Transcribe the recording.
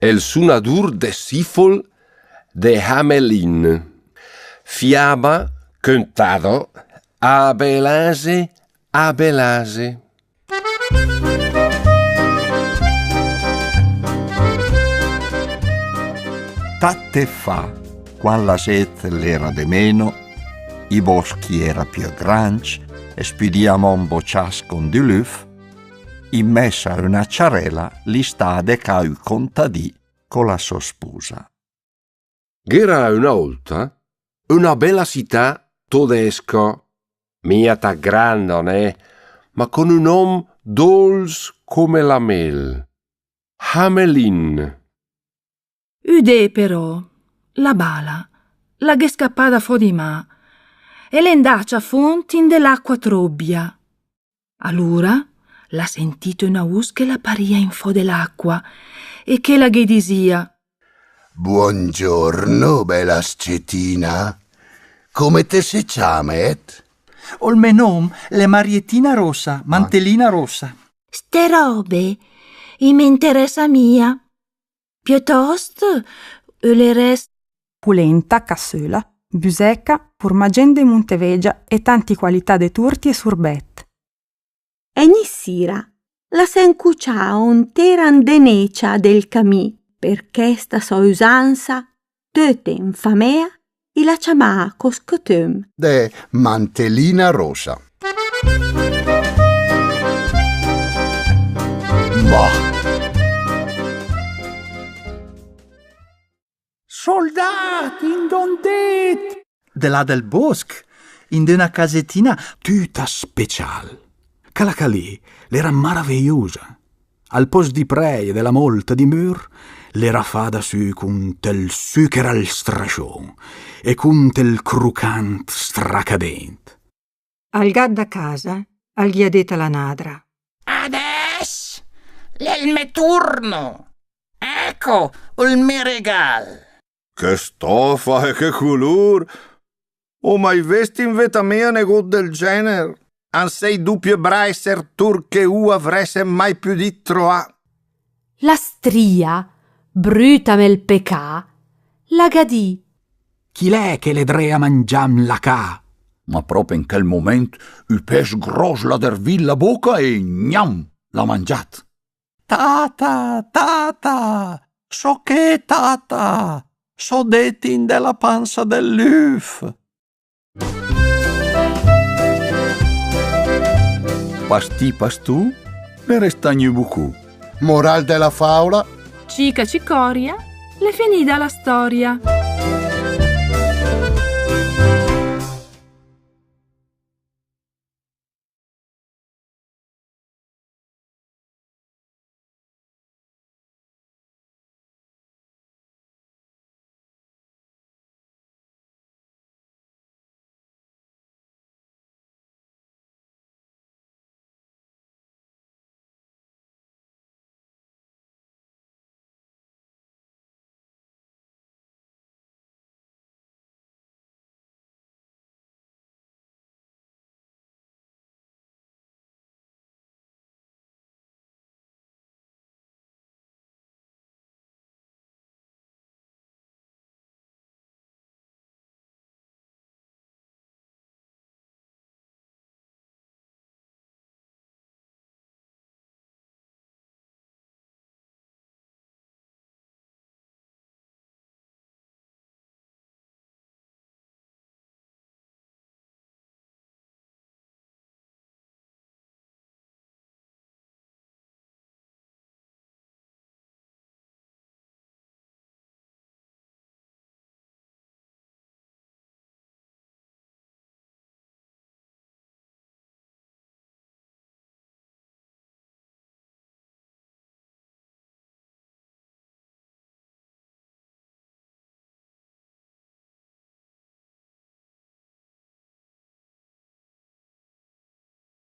El sunadur de sifol de Hamelin. Fiaba cantado a Belase, a Belase. Tatte fa, quando la sete l'era de meno, i boschi era più grandi e spidiamo un bocciascon di luf, in messa a una ciarella li sta de cau contadì con la sua sposa. Era una volta una bella città tedesca, miata grande, ma con un nome dolce come la mel. Hamelin. Ude però, la bala, la che scappata fu di ma, e l'endacia fonti in dell'acqua trobbia. Allora l'ha sentito una voce che la paria in fo dell'acqua e che la che disia: Buongiorno, bella scetina. Come te si chiamet? Il mio nome è Marietina Rossa, Mantellina Rossa. Ste robe, mi interessa mia. Piuttosto, le rest... Pulenta, cassola, busecca, formagende Montevegia e tanti qualità de turti e surbet. Ogni sera la s'encuccia un teran denecia del camì, perché sta sua usanza, tutte infamea, e la chiamà coscotum De Mantellina Rosa. Ma Soldati, in dondet! De là del bosc, in una casettina tutta special. Calacalì l'era maravigliosa. Al posto di prei della molta di mur, l'era fada su con tel sucre al strascion e con tel crucant stracadent. Al gat da casa, al ghiadeta la nadra. Adesso è il mio turno. Ecco il mio regalo. Che stoffa e che color! Ho mai visto in vita mia negozi del genere? An sei doppie braiser turche avresse mai più di troa. La stria, bruta il pecà, la gadì. Chi l'è che le drea mangiam la ca? Ma proprio in quel momento il pes gros la dervì la bocca e gnam l'ha mangiat. Tata, tata, so che tata, so detti in della panza del luf. Pasti pastu, ne restagni bucu. Moral della favola: Cica cicoria, le finita la storia.